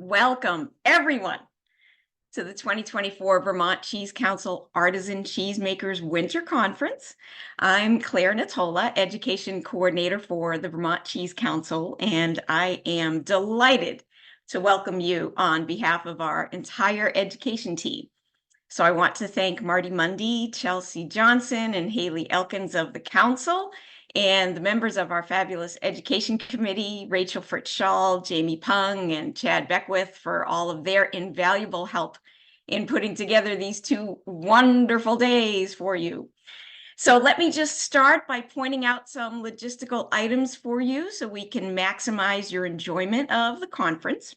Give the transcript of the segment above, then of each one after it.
Welcome, everyone, to the 2024 Vermont Cheese Council Artisan Cheesemakers Winter Conference. I'm Claire Natola, Education Coordinator for the Vermont Cheese Council, and I am delighted to welcome you on behalf of our entire education team. So I want to thank Marty Mundy, Chelsea Johnson, and Haley Elkins of the Council, and the members of our fabulous Education Committee, Rachel Fritz-Schall, Jamie Pung, and Chad Beckwith, for all of their invaluable help in putting together these two wonderful days for you. So let me just start by pointing out some logistical items for you so we can maximize your enjoyment of the conference.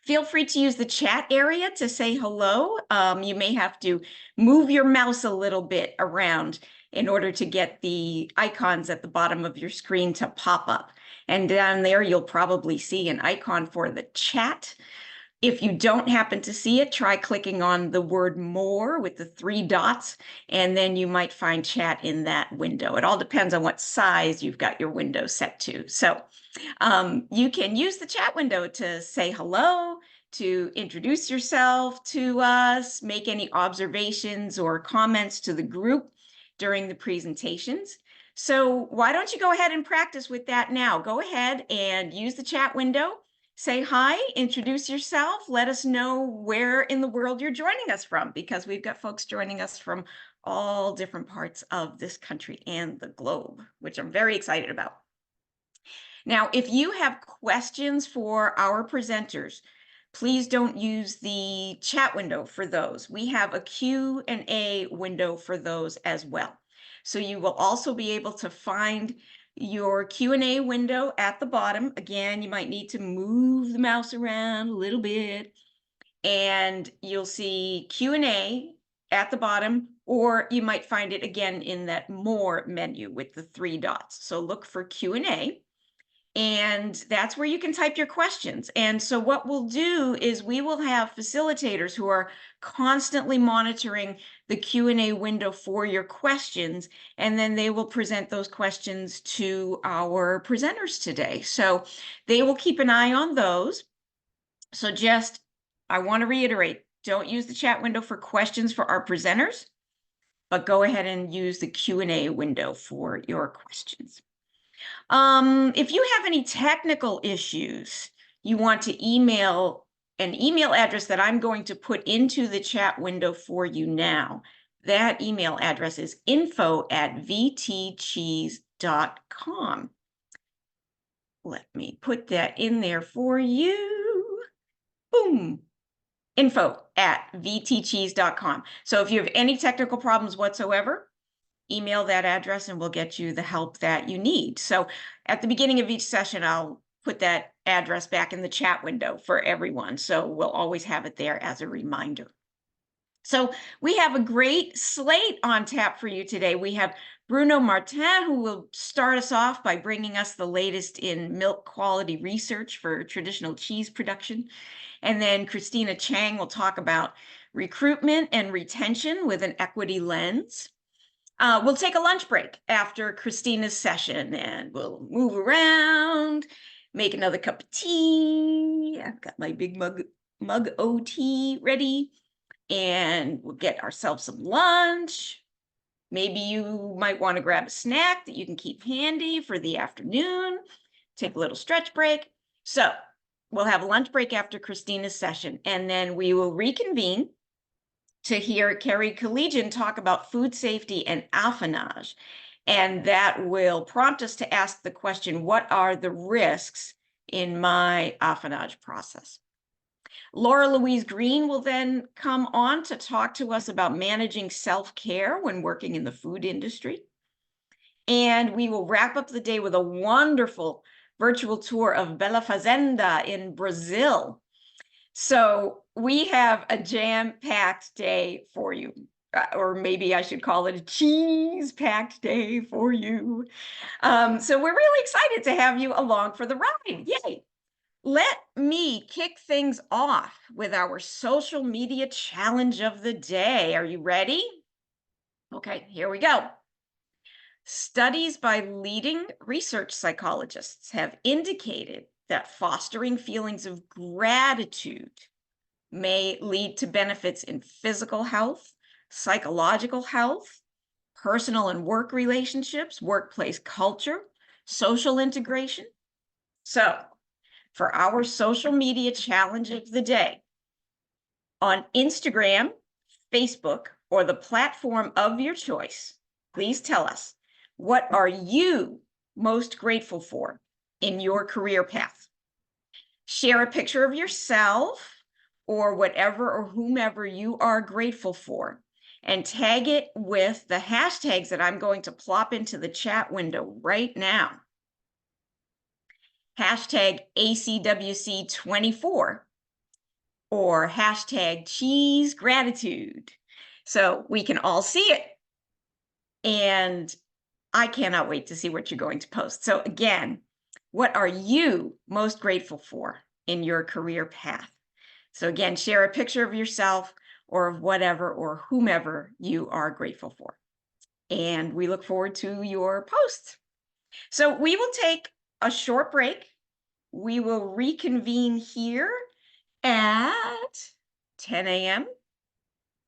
Feel free to use the chat area to say hello. You may have to move your mouse a little bit around in order to get the icons at the bottom of your screen to pop up. And down there, you'll probably see an icon for the chat. If you don't happen to see it, try clicking on the word more with the 3 dots, and then you might find chat in that window. It all depends on what size you've got your window set to. So you can use the chat window to say hello, to introduce yourself to us, make any observations or comments to the group during the presentations. So why don't you go ahead and practice with that now? Go ahead and use the chat window. Say hi, introduce yourself, let us know where in the world you're joining us from, because we've got folks joining us from all different parts of this country and the globe, which I'm very excited about. Now, if you have questions for our presenters, please don't use the chat window for those. We have a Q&A window for those as well. So you will also be able to find your Q&A window at the bottom. Again, you might need to move the mouse around a little bit, and you'll see Q&A at the bottom, or you might find it again in that more menu with the 3 dots. So look for Q&A. And that's where you can type your questions. And so what we'll do is we will have facilitators who are constantly monitoring the Q&A window for your questions, and then they will present those questions to our presenters today. So they will keep an eye on those. So I want to reiterate, don't use the chat window for questions for our presenters, but go ahead and use the Q&A window for your questions. If you have any technical issues, you want to email an email address that I'm going to put into the chat window for you now. That email address is info@vtcheese.com. Let me put that in there for you. Boom. info@vtcheese.com. So if you have any technical problems whatsoever, email that address and we'll get you the help that you need. So at the beginning of each session, I'll put that address back in the chat window for everyone. So we'll always have it there as a reminder. So we have a great slate on tap for you today. We have Bruno Martin, who will start us off by bringing us the latest in milk quality research for traditional cheese production. And then Christina Chang will talk about recruitment and retention with an equity lens. We'll take a lunch break after Christina's session, and we'll move around, make another cup of tea. I've got my big mug of tea ready, and we'll get ourselves some lunch. Maybe you might want to grab a snack that you can keep handy for the afternoon, take a little stretch break. So we'll have a lunch break after Christina's session, and then we will reconvene to hear Carrie Collegian talk about food safety and affinage. And that will prompt us to ask the question, what are the risks in my affinage process? Laura Louise Green will then come on to talk to us about managing self-care when working in the food industry. And we will wrap up the day with a wonderful virtual tour of Bela Fazenda in Brazil. So we have a jam-packed day for you, or maybe I should call it a cheese-packed day for you. So we're really excited to have you along for the ride. Yay! Let me kick things off with our social media challenge of the day. Are you ready? Okay, here we go. Studies by leading research psychologists have indicated that fostering feelings of gratitude may lead to benefits in physical health, psychological health, personal and work relationships, workplace culture, social integration. So, for our social media challenge of the day, on Instagram, Facebook, or the platform of your choice, please tell us, what are you most grateful for in your career path? Share a picture of yourself or whatever or whomever you are grateful for, and tag it with the hashtags that I'm going to plop into the chat window right now. Hashtag ACWC24 or hashtag cheese gratitude, so we can all see it. And I cannot wait to see what you're going to post. So again, what are you most grateful for in your career path? So again, share a picture of yourself or of whatever or whomever you are grateful for. And we look forward to your posts. So we will take a short break. We will reconvene here at 10 a.m.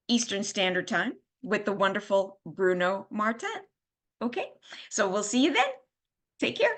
Eastern Standard Time with the wonderful Bruno Martin. Okay, so we'll see you then. Take care.